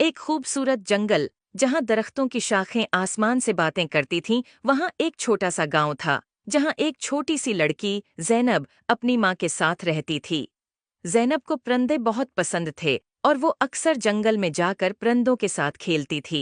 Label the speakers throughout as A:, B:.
A: एक खूबसूरत जंगल जहां दरख्तों की शाखें आसमान से बातें करती थीं, वहां एक छोटा सा गांव था जहां एक छोटी सी लड़की ज़ैनब अपनी माँ के साथ रहती थी। ज़ैनब को परिंदे बहुत पसंद थे और वो अक्सर जंगल में जाकर परिंदों के साथ खेलती थी।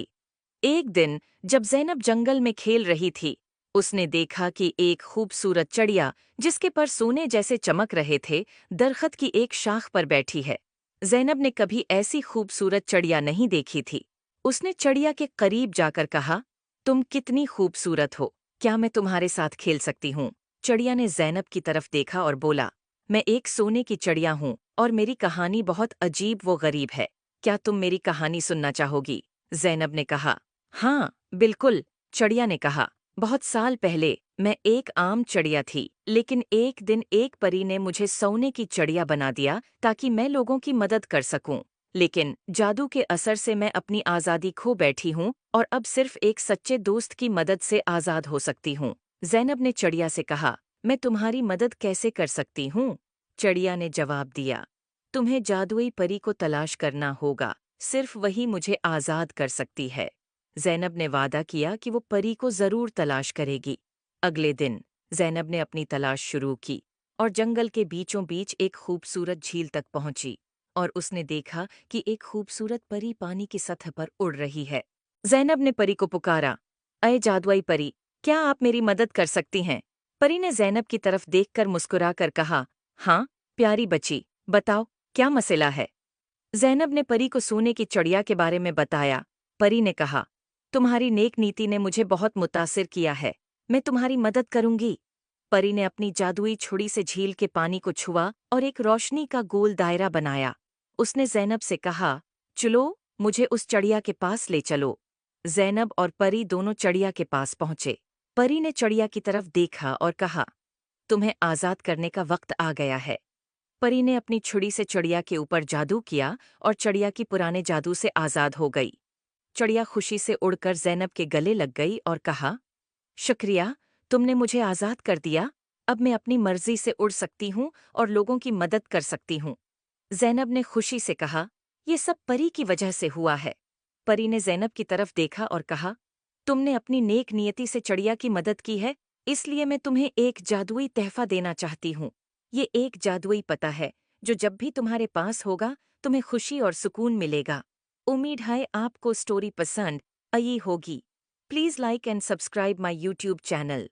A: एक दिन जब ज़ैनब जंगल में खेल रही थी, उसने देखा कि एक खूबसूरत चिड़िया जिसके पर सोने जैसे चमक रहे थे, दरख्त की एक शाख पर बैठी है। ज़ैनब ने कभी ऐसी खूबसूरत चिड़िया नहीं देखी थी। उसने चिड़िया के करीब जाकर कहा, तुम कितनी खूबसूरत हो, क्या मैं तुम्हारे साथ खेल सकती हूँ? चिड़िया ने ज़ैनब की तरफ देखा और बोला, मैं एक सोने की चिड़िया हूँ और मेरी कहानी बहुत अजीब व गरीब है। क्या तुम मेरी कहानी सुनना चाहोगी? ज़ैनब ने कहा। हाँ, बिल्कुल, चिड़िया ने कहा। बहुत साल पहले मैं एक आम चिड़िया थी, लेकिन एक दिन एक परी ने मुझे सोने की चिड़िया बना दिया ताकि मैं लोगों की मदद कर सकूं। लेकिन जादू के असर से मैं अपनी आज़ादी खो बैठी हूँ और अब सिर्फ एक सच्चे दोस्त की मदद से आज़ाद हो सकती हूँ। ज़ैनब ने चिड़िया से कहा, मैं तुम्हारी मदद कैसे कर सकती हूँ? चिड़िया ने जवाब दिया, तुम्हें जादुई परी को तलाश करना होगा, सिर्फ वही मुझे आज़ाद कर सकती है। ज़ैनब ने वादा किया कि वो परी को ज़रूर तलाश करेगी। अगले दिन ज़ैनब ने अपनी तलाश शुरू की और जंगल के बीचों बीच एक खूबसूरत झील तक पहुंची और उसने देखा कि एक खूबसूरत परी पानी की सतह पर उड़ रही है। ज़ैनब ने परी को पुकारा, अये जादुई परी, क्या आप मेरी मदद कर सकती हैं? परी ने ज़ैनब की तरफ देखकर मुस्कुराकर कहा, हाँ, प्यारी बच्ची, बताओ, क्या मसला है? ज़ैनब ने परी को सोने की चिड़िया के बारे में बताया। परी ने कहा, तुम्हारी नेक नीति ने मुझे बहुत मुतासिर किया है, मैं तुम्हारी मदद करूंगी। परी ने अपनी जादुई छुरी से झील के पानी को छुआ और एक रोशनी का गोल दायरा बनाया। उसने ज़ैनब से कहा, चलो, मुझे उस चिड़िया के पास ले चलो। ज़ैनब और परी दोनों चिड़िया के पास पहुंचे। परी ने चिड़िया की तरफ देखा और कहा, तुम्हें आज़ाद करने का वक्त आ गया है। परी ने अपनी छुरी से चिड़िया के ऊपर जादू किया और चिड़िया की पुराने जादू से आज़ाद हो गई। चिड़िया खुशी से उड़कर ज़ैनब के गले लग गई और कहा, शुक्रिया, तुमने मुझे आज़ाद कर दिया। अब मैं अपनी मर्जी से उड़ सकती हूँ और लोगों की मदद कर सकती हूँ। ज़ैनब ने खुशी से कहा, ये सब परी की वजह से हुआ है। परी ने ज़ैनब की तरफ देखा और कहा, तुमने अपनी नेक नियति से चिड़िया की मदद की है, इसलिए मैं तुम्हें एक जादुई तोहफा देना चाहती हूँ। ये एक जादुई पता है, जो जब भी तुम्हारे पास होगा, तुम्हें खुशी और सुकून मिलेगा। उम्मीद है आपको स्टोरी पसंद आई होगी। Please like and subscribe my YouTube channel.